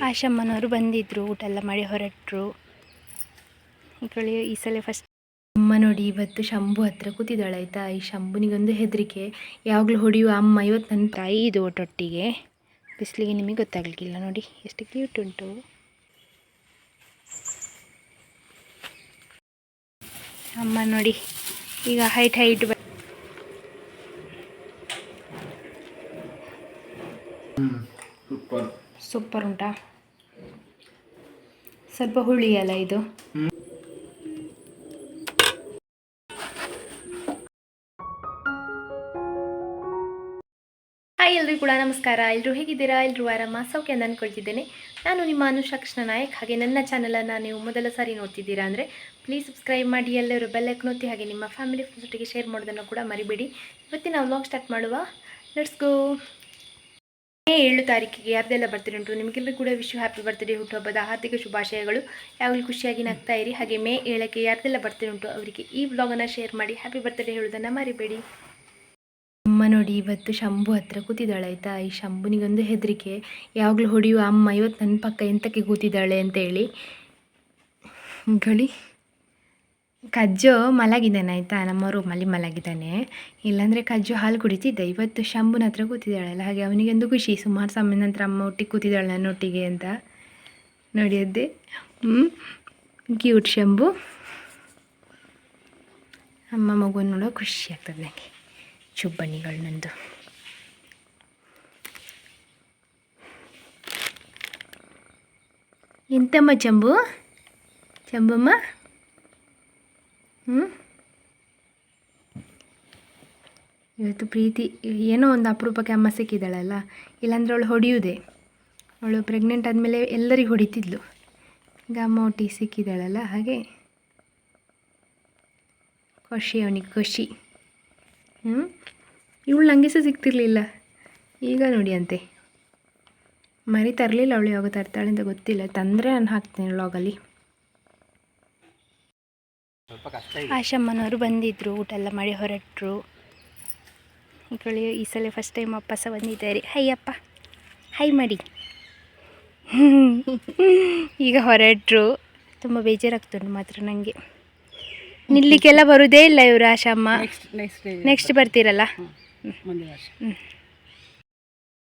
ಆಶಮ್ಮನವರು ಬಂದಿದ್ದರು, ಊಟ ಎಲ್ಲ ಮಾಡಿ ಹೊರಟರು. ಈ ಸಲ ಫಸ್ಟ್ ಅಮ್ಮ ನೋಡಿ ಇವತ್ತು ಶಂಭು ಹತ್ರ ಕೂತಿದ್ದಾಳೆ ಆಯಿತಾ. ಈ ಶಂಭುನಿಗೊಂದು ಹೆದರಿಕೆ, ಯಾವಾಗಲೂ ಹೊಡೆಯುವ ಅಮ್ಮ ಇವತ್ತು ನನ್ನ ತಾಯಿ ಇದು ಒಟ್ಟೊಟ್ಟಿಗೆ. ಬಿಸಿಲಿಗೆ ನಿಮಗೆ ಗೊತ್ತಾಗಲಿಕ್ಕಿಲ್ಲ ನೋಡಿ ಎಷ್ಟು ಕ್ಯೂಟ್ ಉಂಟು. ಅಮ್ಮ ನೋಡಿ ಈಗ ಹೈಟ್ ಸೂಪರ್ ಉಂಟಾ? ಸ್ವಲ್ಪ ಹುಳಿ ಅಲ್ಲ ಇದು. ಹಾಯ್ ಎಲ್ರಿಗೂ ಕೂಡ ನಮಸ್ಕಾರ. ಎಲ್ಲರೂ ಹೇಗಿದ್ದೀರಾ? ಎಲ್ಲರೂ ಆರಾಮ ಸೌಖ್ಯ ಅಂತ ಅಂದ್ಕೊಳ್ತಿದ್ದೇನೆ. ನಾನು ನಿಮ್ಮ ಅನುಷಾ ಕೃಷ್ಣ ನಾಯಕ್. ಹಾಗೆ ನನ್ನ ಚಾನಲನ್ನು ನೀವು ಮೊದಲ ಸಾರಿ ನೋಡ್ತಿದ್ದೀರಾ ಅಂದರೆ ಪ್ಲೀಸ್ ಸಬ್ಸ್ಕ್ರೈಬ್ ಮಾಡಿ, ಎಲ್ಲರೂ ಬೆಲ್ಲೈಕನ್ ಒತ್ತಿ, ಹಾಗೆ ನಿಮ್ಮ ಫ್ಯಾಮಿಲಿ ಫ್ರೆಂಡ್ಸೊಟ್ಟಿಗೆ ಶೇರ್ ಮಾಡೋದನ್ನು ಕೂಡ ಮರಿಬೇಡಿ. ಇವತ್ತಿನ ವ್ಲಾಗ್ ಸ್ಟಾರ್ಟ್ ಮಾಡುವ. Let's go. ಮೇ 7 ತಾರೀಕಿಗೆ ಯಾರ್ದೆಲ್ಲ ಬರ್ತ್ಡೇ ಉಂಟು ನಿಮಗೆಲ್ಲರೂ ಕೂಡ ವಿಶ್ ಹ್ಯಾಪಿ ಬರ್ತ್ಡೇ, ಹುಟ್ಟುಹಬ್ಬದ ಹಾರ್ದಿಕ ಶುಭಾಶಯಗಳು. ಯಾವಾಗಲೂ ಖುಷಿಯಾಗಿ ನಗ್ತಾ ಇರಿ. ಹಾಗೆ ಮೇ 7ಕ್ಕೆ ಯಾರ್ದೆಲ್ಲ ಬರ್ತ್ಡೇ ಉಂಟು ಅವರಿಗೆ ಈ ವ್ಲಾಗನ್ನು ಶೇರ್ ಮಾಡಿ ಹ್ಯಾಪಿ ಬರ್ತ್ಡೇ ಹೇಳೋದನ್ನು ಮರಿಬೇಡಿ. ಅಮ್ಮ ನೋಡಿ ಇವತ್ತು ಶಂಭು ಹತ್ರ ಕೂತಿದ್ದಾಳೆ ಆಯಿತಾ. ಈ ಶಂಭುನಿಗೊಂದು ಹೆದರಿಕೆ, ಯಾವಾಗಲೂ ಹೊಡೆಯುವ ಅಮ್ಮ ಇವತ್ತು ನನ್ನ ಪಕ್ಕ ಎಂತಕ್ಕೆ ಕೂತಿದ್ದಾಳೆ ಅಂತೇಳಿ. ಗಳಿ ಕಜ್ಜು ಮಲಗಿದ್ದಾನೆ ಆಯಿತಾ, ನಮ್ಮ ರೂಮಲ್ಲಿ ಮಲಗಿದ್ದಾನೆ. ಇಲ್ಲಾಂದರೆ ಕಜ್ಜು ಹಾಲು ಕುಡಿತಿದ್ದ. ಇವತ್ತು ಶಂಭುನ ಹತ್ರ ಕೂತಿದ್ದಾಳಲ್ಲ, ಹಾಗೆ ಅವನಿಗೊಂದು ಖುಷಿ, ಸುಮಾರು ಸಮಯ ನಂತರ ಅಮ್ಮ ಒಟ್ಟಿಗೆ ಕೂತಿದ್ದಾಳೆ ನನ್ನೊಟ್ಟಿಗೆ ಅಂತ. ನೋಡಿ ಅದೇ ಕ್ಯೂಟ್ ಶಂಭು. ಅಮ್ಮ ಮಗುವನ್ನು ನೋಡೋ ಖುಷಿ ಆಗ್ತದೆ ನನಗೆ. ಚುಬ್ಬಣಿಗಳು ನಂದು. ಎಂತಮ್ಮ ಚಂಬಮ್ಮ ಇವತ್ತು ಪ್ರೀತಿ ಏನೋ ಒಂದು ಅಪರೂಪಕ್ಕೆ ಅಮ್ಮ ಸಿಕ್ಕಿದ್ದಾಳಲ್ಲ, ಇಲ್ಲಾಂದ್ರೆ ಅವಳು ಹೊಡೆಯುವುದೇ. ಅವಳು ಪ್ರೆಗ್ನೆಂಟ್ ಆದಮೇಲೆ ಎಲ್ಲರಿಗೂ ಹೊಡಿತಿದ್ಲು. ಈಗ ಅಮ್ಮ ಒಟ್ಟಿಗೆ ಸಿಕ್ಕಿದ್ದಾಳಲ್ಲ, ಹಾಗೆ ಖುಷಿ ಅವನಿಗೆ ಖುಷಿ. ಇವಳು ನನಗೆ ಸಹ ಸಿಗ್ತಿರ್ಲಿಲ್ಲ, ಈಗ ನೋಡಿ ಅಂತೆ. ಮರಿ ತರಲಿಲ್ಲ ಅವಳು, ಯಾವಾಗ ತರ್ತಾಳೆ ಅಂತ ಗೊತ್ತಿಲ್ಲ. ತಂದರೆ ನಾನು ಹಾಕ್ತೇನೆ ವ್ಲಾಗಲ್ಲಿ. ಆಶಮ್ಮನವರು ಬಂದಿದ್ದರು, ಊಟ ಎಲ್ಲ ಮಾಡಿ ಹೊರಟರು. ಈ ಸಲ ಫಸ್ಟ್ ಟೈಮ್ ಅಪ್ಪ ಸಹ ಬಂದಿದ್ದಾರೆ. ಹೈ ಅಪ್ಪ, ಹೈ ಮಾಡಿ. ಈಗ ಹೊರಟರು. ತುಂಬ ಬೇಜಾರಾಗ್ತುಂಟು ಮಾತ್ರ ನನಗೆ. ನಿಲ್ಲಿಕ್ಕೆಲ್ಲ ಬರುವುದೇ ಇಲ್ಲ ಇವರು ಆಶಮ್ಮ. ನೆಕ್ಸ್ಟ್ ಬರ್ತೀರಲ್ಲ.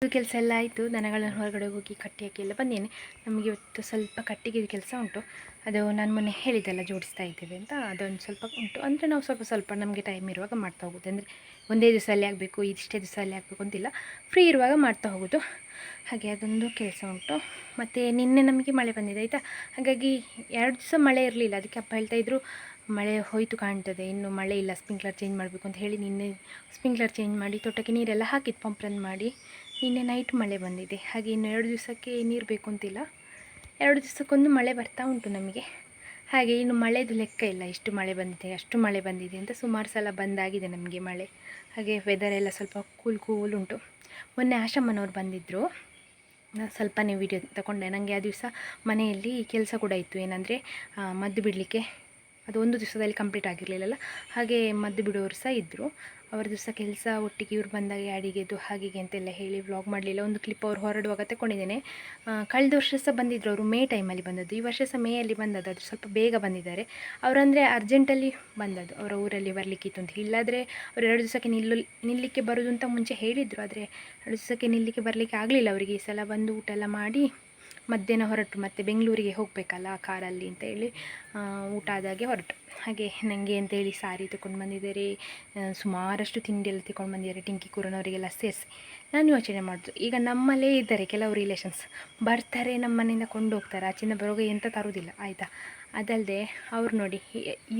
ಕೆಲಸ ಎಲ್ಲ ಆಯಿತು. ದನಗಳನ್ನು ಹೊರಗಡೆ ಹೋಗಿ ಕಟ್ಟಿ ಹಾಕಿಯೆಲ್ಲ ಬಂದೇನೆ. ನಮಗೆ ಇವತ್ತು ಸ್ವಲ್ಪ ಕಟ್ಟಿಗೆ ಕೆಲಸ ಉಂಟು. ಅದು ನಾನು ಮೊನ್ನೆ ಹೇಳಿದ್ದೆಲ್ಲ ಜೋಡಿಸ್ತಾ ಇದ್ದೇವೆ ಅಂತ, ಅದೊಂದು ಸ್ವಲ್ಪ ಉಂಟು. ಅಂದರೆ ನಾವು ಸ್ವಲ್ಪ ನಮಗೆ ಟೈಮ್ ಇರುವಾಗ ಮಾಡ್ತಾ ಹೋಗೋದು. ಅಂದರೆ ಒಂದೇ ದಿವಸದಲ್ಲಿ ಆಗಬೇಕು, ಇಷ್ಟೇ ದಿವಸದಲ್ಲಿ ಆಗಬೇಕು ಅಂತಿಲ್ಲ, ಫ್ರೀ ಇರುವಾಗ ಮಾಡ್ತಾ ಹೋಗೋದು. ಹಾಗೆ ಅದೊಂದು ಕೆಲಸ ಉಂಟು. ಮತ್ತು ನಿನ್ನೆ ನಮಗೆ ಮಳೆ ಬಂದಿದೆ ಆಯಿತಾ. ಹಾಗಾಗಿ 2 ದಿವಸ ಮಳೆ ಇರಲಿಲ್ಲ. ಅದಕ್ಕೆ ಅಪ್ಪ ಹೇಳ್ತಾಯಿದ್ರು ಮಳೆ ಹೋಯಿತು ಕಾಣ್ತದೆ, ಇನ್ನು ಮಳೆ ಇಲ್ಲ, ಸ್ಪ್ರಿಂಕ್ಲರ್ ಚೇಂಜ್ ಮಾಡಬೇಕು ಅಂತ ಹೇಳಿ ನಿನ್ನೆ ಸ್ಪ್ರಿಂಕ್ಲರ್ ಚೇಂಜ್ ಮಾಡಿ ತೋಟಕ್ಕೆ ನೀರೆಲ್ಲ ಹಾಕಿದ್ದು, ಪಂಪ್ ರನ್ ಮಾಡಿ. ನಿನ್ನೆ ನೈಟ್ ಮಳೆ ಬಂದಿದೆ. ಹಾಗೆ ಇನ್ನು 2 ದಿವಸಕ್ಕೆ ನೀರು ಬೇಕು ಅಂತಿಲ್ಲ, 2 ದಿವಸಕ್ಕೊಂದು ಮಳೆ ಬರ್ತಾ ಉಂಟು ನಮಗೆ. ಹಾಗೆ ಇನ್ನು ಮಳೆದು ಲೆಕ್ಕ ಇಲ್ಲ, ಇಷ್ಟು ಮಳೆ ಬಂದಿದೆ ಅಷ್ಟು ಮಳೆ ಬಂದಿದೆ ಅಂತ. ಸುಮಾರು ಸಲ ಬಂದಾಗಿದೆ ನಮಗೆ ಮಳೆ. ಹಾಗೆ ವೆದರ್ ಎಲ್ಲ ಸ್ವಲ್ಪ ಕೂಲ್ ಉಂಟು. ಮೊನ್ನೆ ಆಶಮ್ಮನವ್ರು ಬಂದಿದ್ದರು, ಸ್ವಲ್ಪನೇ ವೀಡಿಯೋ ತಗೊಂಡೆ. ನನಗೆ ಆ ದಿವಸ ಮನೆಯಲ್ಲಿ ಕೆಲಸ ಕೂಡ ಇತ್ತು, ಏನಂದರೆ ಮದ್ದು ಬಿಡಲಿಕ್ಕೆ. ಅದು ಒಂದು ದಿವಸದಲ್ಲಿ ಕಂಪ್ಲೀಟ್ ಆಗಿರಲಿಲ್ಲಲ್ಲ, ಹಾಗೆ ಮದ್ದು ಬಿಡೋರು ಸಹ ಇದ್ದರು. ಅವರ ದಿವಸ ಕೆಲಸ ಒಟ್ಟಿಗೆ ಇವ್ರು ಬಂದಾಗ ಅಡಿಗೆದು ಹಾಗೆ ಅಂತೆಲ್ಲ ಹೇಳಿ ವ್ಲಾಗ್ ಮಾಡಲಿಲ್ಲ. ಒಂದು ಕ್ಲಿಪ್ ಅವ್ರು ಹೊರಡುವಾಗ ತಗೊಂಡಿದ್ದೇನೆ. ಕಳೆದ ವರ್ಷ ಸಹ ಬಂದಿದ್ದರು ಅವರು, ಮೇ ಟೈಮಲ್ಲಿ ಬಂದದ್ದು. ಈ ವರ್ಷ ಸಹ ಮೇಯಲ್ಲಿ ಬಂದದ್ದು, ಅದು ಸ್ವಲ್ಪ ಬೇಗ ಬಂದಿದ್ದಾರೆ. ಅವರಂದರೆ ಅರ್ಜೆಂಟಲ್ಲಿ ಬಂದದ್ದು, ಅವರ ಊರಲ್ಲಿ ಬರಲಿಕ್ಕಿತ್ತು ಅಂತ. ಇಲ್ಲಾದರೆ ಅವರು 2 ದಿವಸಕ್ಕೆ ನಿಲ್ಲಲಿಕ್ಕೆ ಬರೋದು ಅಂತ ಮುಂಚೆ ಹೇಳಿದರು. ಆದರೆ 2 ದಿವಸಕ್ಕೆ ನಿಲ್ಲಲಿಕ್ಕೆ ಬರಲಿಕ್ಕೆ ಆಗಲಿಲ್ಲ ಅವರಿಗೆ. ಈ ಸಲ ಬಂದು ಊಟ ಎಲ್ಲ ಮಾಡಿ ಮಧ್ಯಾಹ್ನ ಹೊರಟು. ಮತ್ತು ಬೆಂಗಳೂರಿಗೆ ಹೋಗಬೇಕಲ್ಲ ಕಾರಲ್ಲಿ ಅಂತ ಹೇಳಿ ಊಟ ಆದಾಗೆ ಹೊರಟು. ಹಾಗೆ ನನಗೆ ಅಂತೇಳಿ ಸಾರಿ ತಗೊಂಡು ಬಂದಿದ್ದಾರೆ, ಸುಮಾರಷ್ಟು ತಿಂಡಿ ಎಲ್ಲ ತಗೊಂಡು ಬಂದಿದ್ದಾರೆ, ಟಿಂಕಿ ಕೂರನವರಿಗೆಲ್ಲ ಸೇರಿಸಿ. ನಾನು ಯೋಚನೆ ಮಾಡೋದು, ಈಗ ನಮ್ಮಲ್ಲೇ ಇದ್ದಾರೆ ಕೆಲವು ರಿಲೇಷನ್ಸ್, ಬರ್ತಾರೆ ನಮ್ಮ ಮನೆಯಿಂದ ಕೊಂಡು ಹೋಗ್ತಾರೆ, ಆಚಿಂದ ಬರೋಗ ಎಂತ ತರೋದಿಲ್ಲ ಆಯಿತಾ. ಅದಲ್ಲದೆ ಅವ್ರು ನೋಡಿ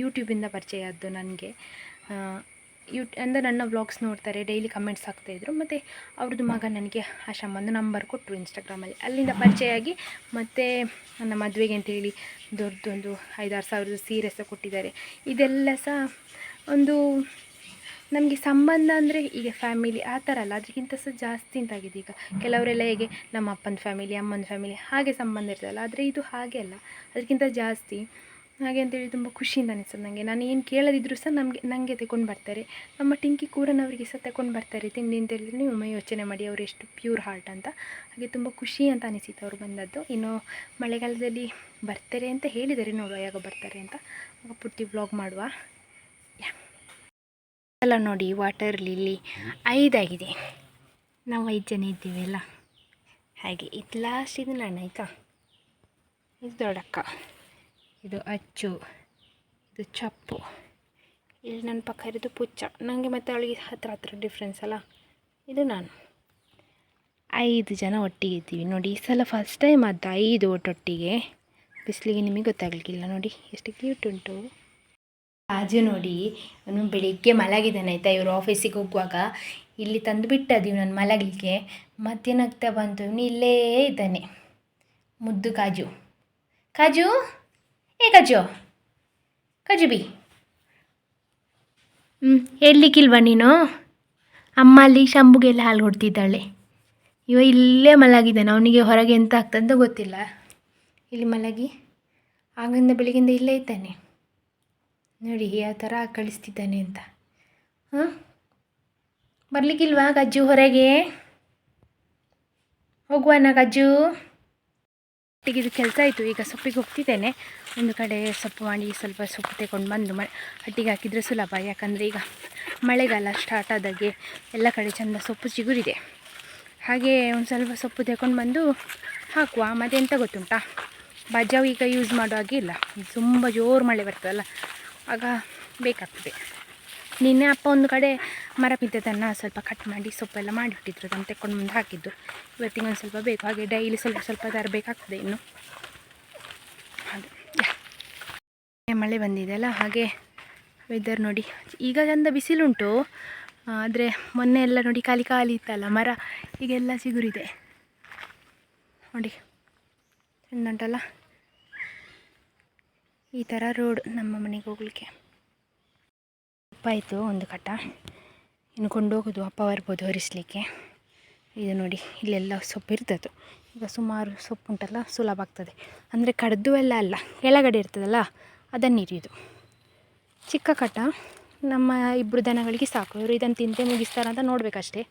ಯೂಟ್ಯೂಬಿಂದ ಪರಿಚಯ ಆದ್ದು ನನಗೆ. ಅಂದರೆ ನನ್ನ ವ್ಲಾಗ್ಸ್ ನೋಡ್ತಾರೆ, ಡೈಲಿ ಕಮೆಂಟ್ಸ್ ಹಾಕ್ತಾಯಿದ್ರು. ಮತ್ತು ಅವ್ರದ್ದು ಮಗ ನನಗೆ ಆಶಮ್ಮಂದು ನಂಬರ್ ಕೊಟ್ಟರು ಇನ್ಸ್ಟಾಗ್ರಾಮಲ್ಲಿ. ಅಲ್ಲಿಂದ ಪರಿಚಯ ಆಗಿ ಮತ್ತು ನನ್ನ ಮದುವೆಗೆ ಅಂತೇಳಿ ದೊಡ್ಡದೊಂದು 5-6 ಸಾವಿರದ ಸೀರೆ ಸಹ ಕೊಟ್ಟಿದ್ದಾರೆ. ಇದೆಲ್ಲ ಸಹ ಒಂದು ನಮಗೆ ಸಂಬಂಧ. ಅಂದರೆ ಈಗ ಫ್ಯಾಮಿಲಿ ಆ ಥರ ಅಲ್ಲ, ಅದಕ್ಕಿಂತ ಸಹ ಜಾಸ್ತಿ ಅಂತಾಗಿದೆ ಈಗ. ಕೆಲವರೆಲ್ಲ ಹೇಗೆ ನಮ್ಮ ಅಪ್ಪನ ಫ್ಯಾಮಿಲಿ, ಅಮ್ಮನ ಫ್ಯಾಮಿಲಿ ಹಾಗೆ ಸಂಬಂಧ ಇರ್ತದಲ್ಲ, ಆದರೆ ಇದು ಹಾಗೆ ಅಲ್ಲ, ಅದಕ್ಕಿಂತ ಜಾಸ್ತಿ. ಹಾಗೆ ಅಂತೇಳಿ ತುಂಬ ಖುಷಿಯಿಂದ ಅನಿಸ್ತದೆ ನನಗೆ. ನಾನು ಏನು ಕೇಳದಿದ್ದರೂ ಸಹ ನನಗೆ ತಗೊಂಡು ಬರ್ತಾರೆ. ನಮ್ಮ ಟಿಂಕಿ ಕೂರನವರಿಗೆ ಸಹ ತಗೊಂಡು ಬರ್ತಾರೆ ತಿಂಡಿ ಅಂತ ಹೇಳಿದ್ರೆ ನೀವು ಯೋಚನೆ ಮಾಡಿ ಅವರು ಎಷ್ಟು ಪ್ಯೂರ್ ಹಾರ್ಟ್ ಅಂತ. ಹಾಗೆ ತುಂಬ ಖುಷಿ ಅಂತ ಅನಿಸಿತು ಅವರು ಬಂದದ್ದು. ಇನ್ನು ಮಳೆಗಾಲದಲ್ಲಿ ಬರ್ತಾರೆ ಅಂತ ಹೇಳಿದ್ದಾರೆ, ನೋಡುವ ಯಾವಾಗ ಬರ್ತಾರೆ ಅಂತ. ಆಗ ಪುಟ್ಟಿ ವ್ಲಾಗ್ ಮಾಡುವ. ಎಲ್ಲ ನೋಡಿ ವಾಟರ್ ಲಿಲ್ಲಿ 5 ಆಗಿದೆ. ನಾವು 5 ಜನ ಇದ್ದೀವಿ ಅಲ್ಲ, ಹಾಗೆ ಇದು ಲಾಸ್ಟ್ ಇದು ನಾನು ಆಯಿತಾ. ಇದು ದೊಡ್ಡಕ್ಕ, ಇದು ಅಚ್ಚು, ಇದು ಚಪ್ಪು, ಇಲ್ಲಿ ನನ್ನ ಪಕ್ಕ ಇರೋದು ಪುಚ್ಚ. ನನಗೆ ಮತ್ತು ಅವಳಿಗೆ ಹತ್ರ ಡಿಫ್ರೆನ್ಸ್ ಅಲ್ಲ. ಇದು ನಾನು, 5 ಜನ ಒಟ್ಟಿಗೆ ಇದ್ದೀವಿ ನೋಡಿ. ಈ ಸಲ ಫಸ್ಟ್ ಟೈಮ್ ಅದು 5 ಒಟ್ಟೊಟ್ಟಿಗೆ. ಬಿಸಿಲಿಗೆ ನಿಮಗೆ ಗೊತ್ತಾಗಲಿಕ್ಕಿಲ್ಲ ನೋಡಿ ಎಷ್ಟು ಕ್ಯೂಟ್ ಉಂಟು. ರಾಜು ನೋಡಿ ಅವನು ಬೆಳಿಗ್ಗೆ ಮಲಗಿದ್ದಾನೆ ಆಯಿತಾ. ಇವರು ಆಫೀಸಿಗೆ ಹೋಗುವಾಗ ಇಲ್ಲಿ ತಂದು ಬಿಟ್ಟದ್ದು ಇವನನ್ನು ಮಲಗಲಿಕ್ಕೆ. ಮತ್ತೇನಾಗ್ತಾ ಬಂತು, ಇವನು ಇಲ್ಲೇ ಇದ್ದಾನೆ. ಮುದ್ದು ಕಾಜು, ಕಾಜು ಏ ಕಾಜು, ಕಾಜು ಬಿ ಹೇಳಲಿಕ್ಕಿಲ್ವ ನೀನು? ಅಮ್ಮ ಅಲ್ಲಿ ಶಂಭುಗೆಲ್ಲ ಹಾಲು ಕೊಡ್ತಿದ್ದಾಳೆ. ಇವ ಇಲ್ಲೇ ಮಲಗಿದ್ದಾನೆ. ಅವನಿಗೆ ಹೊರಗೆ ಎಂತ ಆಗ್ತಂತ ಗೊತ್ತಿಲ್ಲ. ಇಲ್ಲಿ ಮಲಗಿ ಆಗಿಂದ ಬೆಳಗ್ಗಿಂದ ಇಲ್ಲೇ ಇದ್ದಾನೆ ನೋಡಿ ಯಾವ ಥರ ಕಳಿಸ್ತಿದ್ದಾನೆ ಅಂತ. ಹಾಂ, ಬರಲಿಕ್ಕಿಲ್ವಾ ಗಜ್ಜು? ಹೊರಗೆ ಹೋಗುವನ ಗಜ್ಜು? ಒಟ್ಟಿಗೆ ಕೆಲಸ ಆಯಿತು. ಈಗ ಸೊಪ್ಪಿಗೆ ಹೋಗ್ತಿದ್ದೇನೆ. ಒಂದು ಕಡೆ ಸೊಪ್ಪು ಮಾಡಿ ಸ್ವಲ್ಪ ಸೊಪ್ಪು ತಗೊಂಡು ಬಂದು ಹಟ್ಟಿಗೆ ಹಾಕಿದರೆ ಸುಲಭ. ಯಾಕಂದರೆ ಈಗ ಮಳೆಗಾಲ ಸ್ಟಾರ್ಟ್ ಆದಾಗೆ ಎಲ್ಲ ಕಡೆ ಚೆಂದ ಸೊಪ್ಪು ಚಿಗುರಿದೆ. ಹಾಗೆ ಒಂದು ಸ್ವಲ್ಪ ಸೊಪ್ಪು ತಗೊಂಡು ಬಂದು ಹಾಕುವ. ಮತ್ತು ಎಂತ ಗೊತ್ತುಂಟಾ, ಬಜಾವು ಈಗ ಯೂಸ್ ಮಾಡೋ ಹಾಗೆ ಇಲ್ಲ. ತುಂಬ ಜೋರು ಮಳೆ ಬರ್ತದಲ್ಲ, ಆಗ ಬೇಕಾಗ್ತದೆ. ನಿನ್ನೆ ಅಪ್ಪ ಒಂದು ಕಡೆ ಮರ ಬಿದ್ದದನ್ನು ಸ್ವಲ್ಪ ಕಟ್ ಮಾಡಿ ಸೊಪ್ಪೆಲ್ಲ ಮಾಡಿಟ್ಟಿದ್ರು, ಅದನ್ನು ತೆಕ್ಕೊಂಡು ಮುಂದೆ ಹಾಕಿದ್ದು. ಇವತ್ತಿಗೆ ಒಂದು ಸ್ವಲ್ಪ ಬೇಕು. ಹಾಗೆ ಡೈಲಿ ಸ್ವಲ್ಪ ತರಬೇಕಾಗ್ತದೆ ಇನ್ನು. ಹಾಗೆ ಮಳೆ ಬಂದಿದೆ ಅಲ್ಲ, ಹಾಗೆ ವೆದರ್ ನೋಡಿ. ಈಗ ಚಂದ ಬಿಸಿಲುಂಟು, ಆದರೆ ಮೊನ್ನೆ ಎಲ್ಲ ನೋಡಿ ಖಾಲಿ ಇತ್ತಲ್ಲ ಮರ, ಈಗೆಲ್ಲ ಚಿಗುರಿದೆ ನೋಡಿ. ಚೆಂದ ಉಂಟಲ್ಲ. ಈ ಥರ ರೋಡ್ ನಮ್ಮ ಮನೆಗೆ ಹೋಗಲಿಕ್ಕೆ. ಆಯಿತು ಒಂದು ಕಟ್ಟ, ಇನ್ನು ಕೊಂಡೋಗೋದು. ಅಪ್ಪ ಬರ್ಬೋದು ಹೊರಿಸಲಿಕ್ಕೆ. ಇದು ನೋಡಿ ಇಲ್ಲೆಲ್ಲ ಸೊಪ್ಪು ಇರ್ತದೆ. ಈಗ ಸುಮಾರು ಸೊಪ್ಪು ಉಂಟಲ್ಲ, ಸುಲಭ ಆಗ್ತದೆ. ಅಂದರೆ ಕಡ್ದು ಎಲ್ಲ ಅಲ್ಲ, ಕೆಳಗಡೆ ಇರ್ತದಲ್ಲ ಅದನ್ನು ಇರಿಯೋದು. ಚಿಕ್ಕ ಕಟ್ಟ, ನಮ್ಮ 2 ದನಗಳಿಗೆ ಸಾಕು. ಇವರು ಇದನ್ನು ತಿಂತೆ ಮುಗಿಸ್ತಾರಂತ ನೋಡಬೇಕಷ್ಟೇ.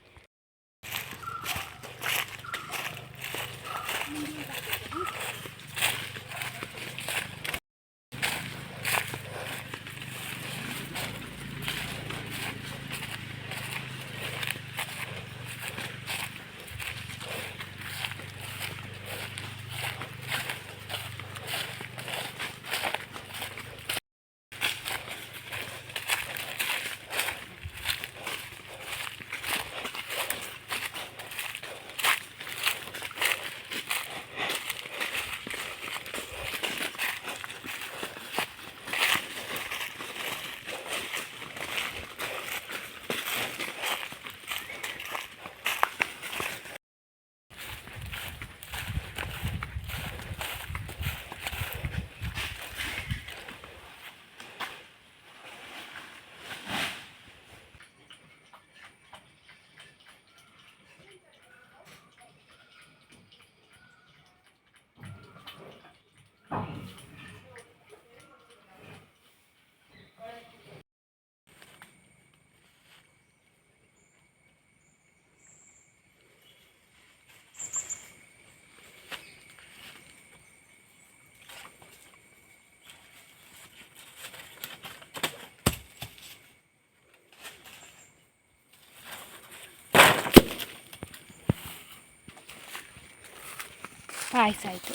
ಪಾಯಸ ಆಯಿತು.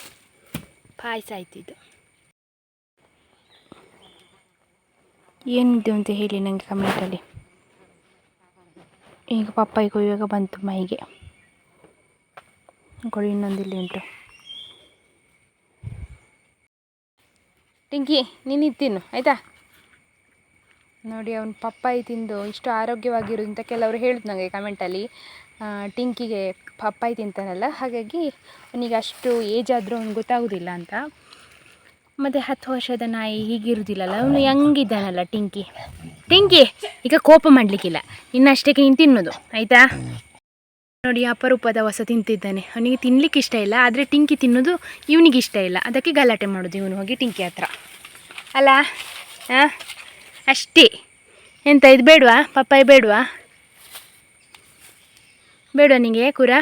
ಇದು ಏನಿದೆ ಅಂತ ಹೇಳಿ ನನಗೆ ಕಮೆಂಟಲ್ಲಿ. ಈಗ ಪಪ್ಪಾಯಿ ಕೊಯ್ಯುವಾಗ ಬಂತು ಮೈಗೆ. ಕೊಡಿ, ಇನ್ನೊಂದಿಲ್ಲಿ ಉಂಟು. ಟಿಂಕಿ ನೀನು ತಿನ್ನು ಆಯಿತಾ. ನೋಡಿ ಅವನು ಪಪ್ಪಾಯಿ ತಿಂದು ಇಷ್ಟು ಆರೋಗ್ಯವಾಗಿರೋದು ಅಂತ ಕೆಲವರು ಹೇಳುದು ನನಗೆ ಕಮೆಂಟಲ್ಲಿ. ಟಿಂಕಿಗೆ ಪಪ್ಪಾಯಿ ತಿಂತಾನಲ್ಲ, ಹಾಗಾಗಿ ಅವನಿಗೆ ಅಷ್ಟು ಏಜ್ ಆದರೂ ಅವ್ನಿಗೆ ಗೊತ್ತಾಗೋದಿಲ್ಲ ಅಂತ. ಮತ್ತು 10 ವರ್ಷದ ನಾಯಿ ಹೀಗಿರುವುದಿಲ್ಲಲ್ಲ, ಅವನು ಯಂಗಿದ್ದಾನಲ್ಲ ಟಿಂಕಿ. ಈಗ ಕೋಪ ಮಾಡಲಿಕ್ಕಿಲ್ಲ, ಇನ್ನಷ್ಟಕ್ಕೆ ನೀನು ತಿನ್ನೋದು ಆಯಿತಾ. ನೋಡಿ ಅಪರೂಪದ ಹೊಸ ತಿಂತಿದ್ದಾನೆ. ಅವನಿಗೆ ತಿನ್ನಲಿಕ್ಕೆ ಇಷ್ಟ ಇಲ್ಲ, ಆದರೆ ಟಿಂಕಿ ತಿನ್ನೋದು ಇವನಿಗೆ ಇಷ್ಟ ಇಲ್ಲ. ಅದಕ್ಕೆ ಗಲಾಟೆ ಮಾಡೋದು ಇವನು ಹೋಗಿ ಟಿಂಕಿ ಹತ್ರ ಅಲ್ಲ ಹಾಂ ಅಷ್ಟೇ. ಎಂತ ಇದು ಬೇಡವಾ? ಪಪ್ಪಾಯ ಬೇಡವಾ? ಬೇಡವಾ ನಿನಗೆ ಕೂರ?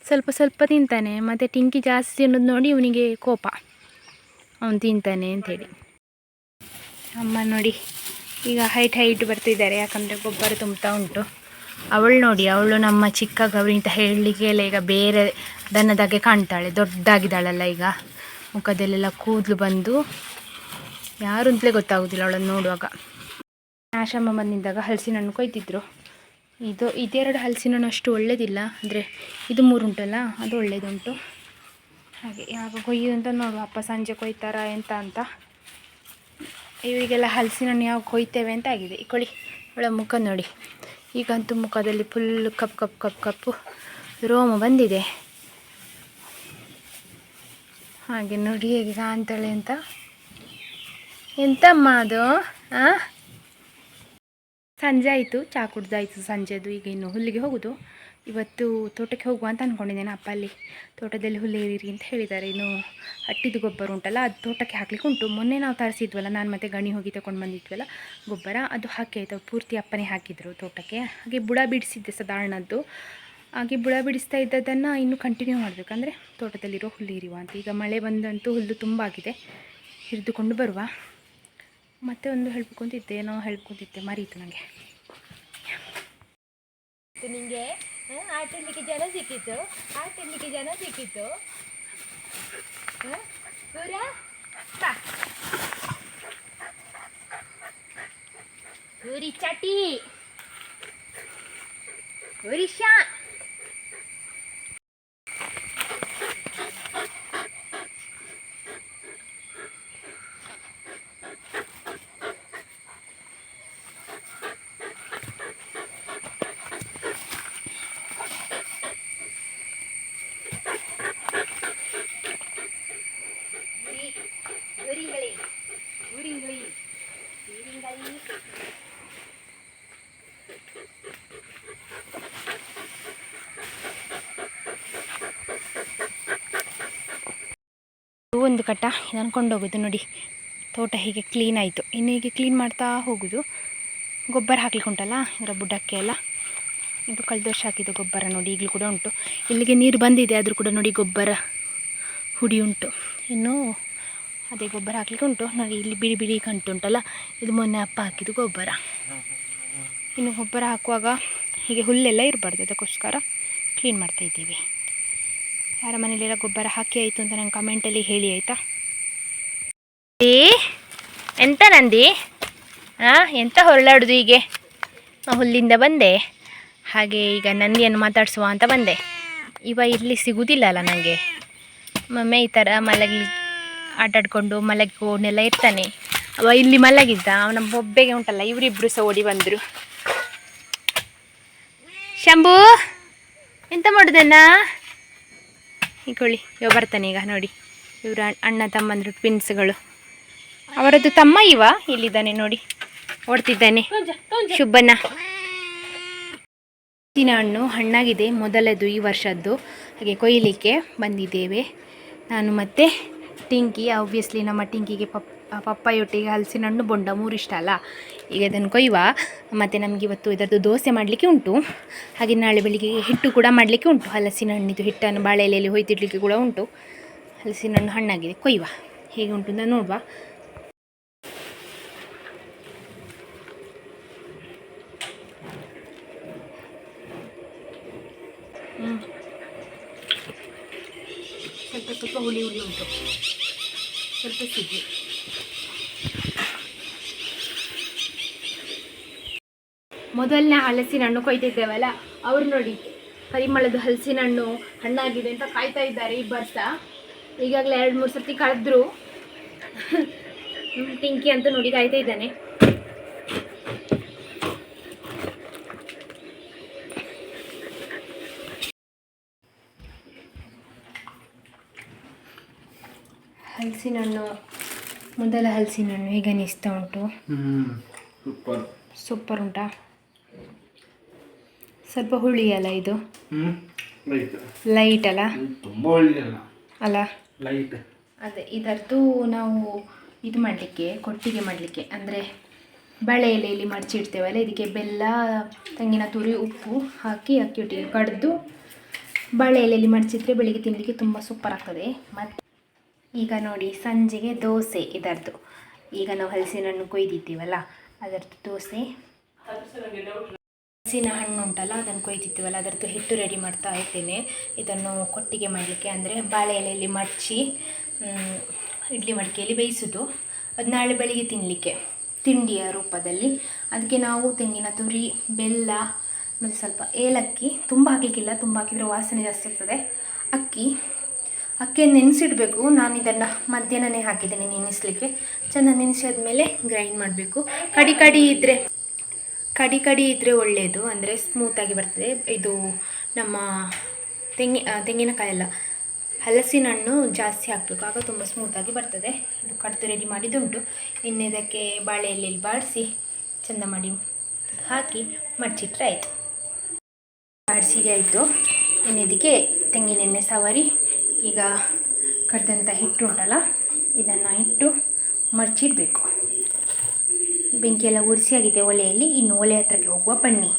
ಸ್ವಲ್ಪ ಸ್ವಲ್ಪ ತಿಂತಾನೆ, ಮತ್ತು ಟಿಂಕಿ ಜಾಸ್ತಿ ತಿನ್ನೋದು ನೋಡಿ ಇವನಿಗೆ ಕೋಪ, ಅವನು ತಿಂತಾನೆ ಅಂಥೇಳಿ. ಅಮ್ಮ ನೋಡಿ ಈಗ ಹೈಟ್ ಬರ್ತಿದ್ದಾರೆ, ಯಾಕಂದರೆ ಗೊಬ್ಬರ ತುಂಬ್ತಾ ಉಂಟು. ಅವಳು ನೋಡಿ, ಅವಳು ನಮ್ಮ ಚಿಕ್ಕ ಗೌರಿ ಅಂತ ಹೇಳಲಿಕ್ಕೆ ಇಲ್ಲ, ಈಗ ಬೇರೆ ದನದಾಗೆ ಕಾಣ್ತಾಳೆ, ದೊಡ್ಡಾಗಿದ್ದಾಳಲ್ಲ ಈಗ. ಮುಖದಲ್ಲೆಲ್ಲ ಕೂದಲು ಬಂದು ಯಾರು ಅಂತಲೇ ಗೊತ್ತಾಗೋದಿಲ್ಲ ಅವಳನ್ನು ನೋಡುವಾಗ. ಆಶ್ರಮ ಬಂದಿದ್ದಾಗ ಹಲಸಿನ ಹಣ್ಣು ಕೊಯ್ತಿದ್ರು. ಇದೆರಡು ಹಲಸಿನ ಹಣ್ಣು ಅಷ್ಟು ಒಳ್ಳೆಯದಿಲ್ಲ, ಅಂದರೆ ಇದು 3 ಉಂಟಲ್ಲ ಅದು ಒಳ್ಳೆಯದುಂಟು. ಹಾಗೆ ಯಾವಾಗ ಕೊಯ್ಯು ಅಂತ ನೋಡುವ, ಅಪ್ಪ ಸಂಜೆ ಕೊಯ್ತಾರಾ ಎಂತ ಅಂತ. ಇವರಿಗೆಲ್ಲ ಹಲಸಿನ ಹಣ್ಣು ಯಾವಾಗ ಕೊಯ್ತೇವೆ ಅಂತ ಆಗಿದೆ. ಇಕೊಳ್ಳಿ ಅವಳ ಮುಖ ನೋಡಿ, ಈಗಂತೂ ಮುಖದಲ್ಲಿ ಫುಲ್ ಕಪ್ಪು ರೋಮ ಬಂದಿದೆ. ಹಾಗೆ ನೋಡಿ ಹೇಗೆ ಕಾಣ್ತಾಳೆ ಅಂತ. ಎಂತಮ್ಮ ಅದು? ಸಂಜೆ ಆಯಿತು, ಚಹಾ ಕುಡ್ದಾಯಿತು ಸಂಜೆದು. ಈಗ ಇನ್ನು ಹುಲ್ಲಿಗೆ ಹೋಗೋದು. ಇವತ್ತು ತೋಟಕ್ಕೆ ಹೋಗುವ ಅಂತ ಅಂದ್ಕೊಂಡಿದ್ದೇನೆ. ಅಪ್ಪ ಅಲ್ಲಿ ತೋಟದಲ್ಲಿ ಹುಲ್ಲು ಏರಿರಿ ಅಂತ ಹೇಳಿದ್ದಾರೆ. ಇನ್ನು ಹಟ್ಟಿದು ಗೊಬ್ಬರ ಉಂಟಲ್ಲ, ಅದು ತೋಟಕ್ಕೆ ಹಾಕ್ಲಿಕ್ಕೆ ಉಂಟು. ಮೊನ್ನೆ ನಾವು ತರಿಸಿದ್ವಲ್ಲ, ನಾನು ಮತ್ತು ಗಣಿ ಹೋಗಿ ತಗೊಂಡು ಬಂದಿದ್ವಲ್ಲ ಗೊಬ್ಬರ, ಅದು ಹಾಕಿ ಆಯಿತು. ಪೂರ್ತಿ ಅಪ್ಪನೇ ಹಾಕಿದರು ತೋಟಕ್ಕೆ. ಹಾಗೆ ಬುಡ ಬಿಡಿಸಿದ್ದೆ ಸಾಧಾರಣದ್ದು. ಹಾಗೆ ಬುಡ ಬಿಡಿಸ್ತಾ ಇದ್ದದನ್ನು ಇನ್ನೂ ಕಂಟಿನ್ಯೂ ಮಾಡಬೇಕು, ಅಂದರೆ ತೋಟದಲ್ಲಿರೋ ಹುಲ್ಲು ಇರುವ ಅಂತ. ಈಗ ಮಳೆ ಬಂದಂತೂ ಹುಲ್ಲು ತುಂಬ ಆಗಿದೆ, ಹಿಡಿದುಕೊಂಡು ಬರುವ. ಮತ್ತೆ ಒಂದು ಹೇಳ್ಕೊಂತಿದ್ದೆ ಮರೀತು ನನಗೆ. ನಿಮಗೆ ಆಟಲಿಕ್ಕೆ ಜನ ಸಿಕ್ಕಿತ್ತು, ಗೂರಿ ಚಟಿ ಗೂರಿಶಾ. ಒಂದು ಕಟ್ಟ ಇದನ್ನು ಕೊಂಡೋಗೋದು ನೋಡಿ. ತೋಟ ಹೀಗೆ ಕ್ಲೀನ್ ಆಯಿತು, ಇನ್ನು ಹೀಗೆ ಕ್ಲೀನ್ ಮಾಡ್ತಾ ಹೋಗೋದು. ಗೊಬ್ಬರ ಹಾಕ್ಲಿಕ್ಕೆ ಉಂಟಲ್ಲ ಇದರ ಬುಡಕ್ಕೆ ಎಲ್ಲ. ಇದು ಕಳೆದ ವರ್ಷ ಹಾಕಿದ್ದು ಗೊಬ್ಬರ ನೋಡಿ, ಈಗಲೂ ಕೂಡ ಉಂಟು. ಇಲ್ಲಿಗೆ ನೀರು ಬಂದಿದೆ, ಆದರೂ ಕೂಡ ನೋಡಿ ಗೊಬ್ಬರ ಹುಡಿ ಉಂಟು. ಇನ್ನು ಅದೇ ಗೊಬ್ಬರ ಹಾಕ್ಲಿಕ್ಕೆ ಉಂಟು ನೋಡಿ. ಇಲ್ಲಿ ಬಿಡಿ ಕಂಟುಂಟಲ್ಲ, ಇದು ಮೊನ್ನೆ ಅಪ್ಪ ಹಾಕಿದ್ದು ಗೊಬ್ಬರ. ಇನ್ನು ಗೊಬ್ಬರ ಹಾಕುವಾಗ ಹೀಗೆ ಹುಲ್ಲೆಲ್ಲ ಇರಬಾರ್ದು, ಅದಕ್ಕೋಸ್ಕರ ಕ್ಲೀನ್ ಮಾಡ್ತಾಯಿದ್ದೀವಿ. ಯಾರ ಮನೇಲೆಲ್ಲ ಗೊಬ್ಬರ ಹಾಕಿ ಆಯಿತು ಅಂತ ನಂಗೆ ಕಮೆಂಟಲ್ಲಿ ಹೇಳಿ ಆಯಿತಾ. ಎಂತ ನಂದಿ ಎಂತ ಹೊರಳಾಡುದು ಹೀಗೆ? ಹುಲ್ಲಿಂದ ಬಂದೆ, ಹಾಗೆ ಈಗ ನಂದಿಯನ್ನು ಮಾತಾಡಿಸುವ ಅಂತ ಬಂದೆ. ಇವ ಇಲ್ಲಿ ಸಿಗುವುದಿಲ್ಲ ಅಲ್ಲ ನನಗೆ. ಒಮ್ಮೆ ಈ ಥರ ಆಟಾಡ್ಕೊಂಡು ಮಲಗಿಕೊಂಡೆಲ್ಲ ಇರ್ತಾನೆ. ಅವ ಇಲ್ಲಿ ಮಲಗಿದ್ದ, ಅವನ ಬೊಬ್ಬೆಗೆ ಉಂಟಲ್ಲ, ಇವರಿಬ್ಬರು ಸಹ ಓಡಿ ಬಂದರು. ಶಂಭು ಎಂತ ಮಾಡುದನ್ನ ಇಕೊಳ್ಳಿ, ಇವ ಬರ್ತಾನೆ ಈಗ ನೋಡಿ. ಇವರು ಅಣ್ಣ ತಮ್ಮಂದರು ಟ್ವಿನ್ಸ್ಗಳು. ಅವರದ್ದು ತಮ್ಮ ಇಲ್ಲಿದ್ದಾನೆ ನೋಡಿ, ಓಡ್ತಿದ್ದಾನೆ ಶುಭಣ್ಣ. ಹಲಸಿನ ಹಣ್ಣು ಹಣ್ಣಾಗಿದೆ, ಮೊದಲದು ಈ ವರ್ಷದ್ದು. ಹಾಗೆ ಕೊಯ್ಯಲಿಕ್ಕೆ ಬಂದಿದ್ದೇವೆ ನಾನು ಮತ್ತು ಟಿಂಕಿ. ಆಬ್ವಿಯಸ್ಲಿ ನಮ್ಮ ಟಿಂಕಿಗೆ ಪಪ್ಪಾಯೊಟ್ಟಿಗೆ ಹಲಸಿನ ಹಣ್ಣು ಬೊಂಡ 3 ಇಷ್ಟ ಅಲ್ಲ. ಈಗ ಇದನ್ನು ಕೊಯ್ಯುವ. ಮತ್ತು ನಮಗೆ ಇವತ್ತು ಇದರದ್ದು ದೋಸೆ ಮಾಡಲಿಕ್ಕೆ ಉಂಟು. ಹಾಗೆ ನಾಳೆ ಬೆಳಿಗ್ಗೆ ಹಿಟ್ಟು ಕೂಡ ಮಾಡಲಿಕ್ಕೆ ಉಂಟು. ಹಲಸಿನ ಹಣ್ಣಿದು ಹಿಟ್ಟನ್ನು ಬಾಳೆ ಎಲೆಯಲ್ಲಿ ಹೊಯ್ತಿಡ್ಲಿಕ್ಕೆ ಕೂಡ ಉಂಟು. ಹಲಸಿನ ಹಣ್ಣು ಹಣ್ಣಾಗಿದೆ, ಕೊಯ್ಯುವ. ಹೇಗೆ ಉಂಟು ಅಂತ ನೋಡುವ. ಸ್ವಲ್ಪ ಹುಳಿ ಉಂಟು, ಸ್ವಲ್ಪ ಸಿಹಿ. ಮೊದಲನೇ ಹಲಸಿನ ಹಣ್ಣು ಕೊಯ್ತಿದ್ದೇವಲ್ಲ, ಅವ್ರು ನೋಡಿ ಪರಿಮಳದ ಹಲಸಿನ ಹಣ್ಣು ಹಣ್ಣಾಗಿದೆ ಅಂತ ಕಾಯ್ತಾ ಇದ್ದಾರೆ. ಈ ವರ್ಷ ಈಗಾಗಲೇ 2-3 ಸರ್ತಿ ಕಳೆದ್ರು. ಟಿಂಕಿ ಅಂತ ನೋಡಿ ಕಾಯ್ತಾ ಇದ್ದಾನೆ. ಹಲಸಿನ ಹಣ್ಣು, ಮೊದಲ ಹಲಸಿನ ಹಣ್ಣು ಹೇಗೆ ಅನಿಸ್ತಾ ಉಂಟು? ಸೂಪರ್ ಉಂಟಾ? ಸ್ವಲ್ಪ ಹುಳಿ ಅಲ್ಲ ಇದು? ಲೈಟ್ ಅಲ್ಲ? ಅಲ್ಲ, ಅದೇ ಇದರದ್ದು ನಾವು ಇದು ಮಾಡಲಿಕ್ಕೆ, ಕೊಟ್ಟಿಗೆ ಮಾಡಲಿಕ್ಕೆ, ಅಂದರೆ ಬಾಳೆ ಎಲೆಯಲ್ಲಿ ಮಡಚಿಡ್ತೇವಲ್ಲ, ಇದಕ್ಕೆ ಬೆಲ್ಲ, ತೆಂಗಿನ ತುರಿ, ಉಪ್ಪು ಹಾಕಿ ಅಕ್ಕಿ ಒಟ್ಟಿಗೆ ಕಡಿದು ಬಾಳೆ ಎಲೆಯಲ್ಲಿ ಮಡಚಿದ್ರೆ ಬೆಳಿಗ್ಗೆ ತಿನ್ನಲಿಕ್ಕೆ ತುಂಬ ಸೂಪರ್ ಆಗ್ತದೆ. ಮತ್ತು ಈಗ ನೋಡಿ ಸಂಜೆಗೆ ದೋಸೆ ಇದರದ್ದು. ಈಗ ನಾವು ಹಲಸಿನ ಹಣ್ಣು ಕೊಯ್ದಿದ್ದೀವಲ್ಲ ಅದರದ್ದು ದೋಸೆ, ಹಲಸಿನ ಹಣ್ಣು ಉಂಟಲ್ಲ ಅದನ್ನು ಕೊಯ್ದಿದ್ದೀವಲ್ಲ ಅದರದ್ದು ಹಿಟ್ಟು ರೆಡಿ ಮಾಡ್ತಾ ಇದ್ದೇನೆ. ಇದನ್ನು ಕೊಟ್ಟಿಗೆ ಮಾಡಲಿಕ್ಕೆ, ಅಂದರೆ ಬಾಳೆ ಎಲೆಯಲ್ಲಿ ಮಡಚಿ ಇಡ್ಲಿ ಮಡಿಕೆಯಲ್ಲಿ ಬೇಯಿಸೋದು. ಅದು ನಾಳೆ ಬೆಳಿಗ್ಗೆ ತಿನ್ನಲಿಕ್ಕೆ ತಿಂಡಿಯ ರೂಪದಲ್ಲಿ. ಅದಕ್ಕೆ ನಾವು ತೆಂಗಿನ ತುರಿ, ಬೆಲ್ಲ ಮತ್ತು ಸ್ವಲ್ಪ ಏಲಕ್ಕಿ, ತುಂಬ ಹಾಕಲಿಕ್ಕಿಲ್ಲ, ತುಂಬ ಹಾಕಿದರೆ ವಾಸನೆ ಜಾಸ್ತಿ ಆಗ್ತದೆ. ಅಕ್ಕಿಯನ್ನು ನೆನೆಸಿಡಬೇಕು. ನಾನು ಇದನ್ನು ಮಧ್ಯಾಹ್ನನೇ ಹಾಕಿದ್ದೇನೆ ನೆನೆಸಲಿಕ್ಕೆ. ಚೆನ್ನಾಗಿ ನೆನೆಸಿ ಆದಮೇಲೆ ಗ್ರೈಂಡ್ ಮಾಡಬೇಕು. ಕಡಿ ಇದ್ದರೆ ಒಳ್ಳೆಯದು, ಅಂದರೆ ಸ್ಮೂತಾಗಿ ಬರ್ತದೆ. ಇದು ನಮ್ಮ ತೆಂಗಿನಕಾಯಿ ಅಲ್ಲ, ಹಲಸಿನ ಹಣ್ಣು ಜಾಸ್ತಿ ಹಾಕಬೇಕು, ಆಗ ತುಂಬ ಸ್ಮೂತಾಗಿ ಬರ್ತದೆ. ಇದು ಕಡಿದು ರೆಡಿ ಮಾಡಿದ್ದುಂಟು. ಇನ್ನು ಇದಕ್ಕೆ ಬಾಳೆ ಎಲೆಯಲ್ಲಿ ಬಾಡಿಸಿ ಚೆಂದ ಮಾಡಿ ಹಾಕಿ ಮಡಚಿಟ್ರೆ ಆಯಿತು. ಬಾಡಿಸಿಗೆ ಆಯಿತು. ಇನ್ನು ಇದಕ್ಕೆ ತೆಂಗಿನೆಣ್ಣೆ ಸವರಿ ಈಗ ಕಡ್ದಂಥ ಹಿಟ್ಟು ಉಂಟಲ್ಲ ಇದನ್ನು ಇಟ್ಟು ಮಡಚಿಡಬೇಕು. ಬೆಂಕಿಯೆಲ್ಲ ಉರಿಸಿ ಆಗಿದೆ ಒಲೆಯಲ್ಲಿ. ಇನ್ನು ಒಲೆ ಹತ್ರಕ್ಕೆ ಹೋಗುವ ಬನ್ನಿ.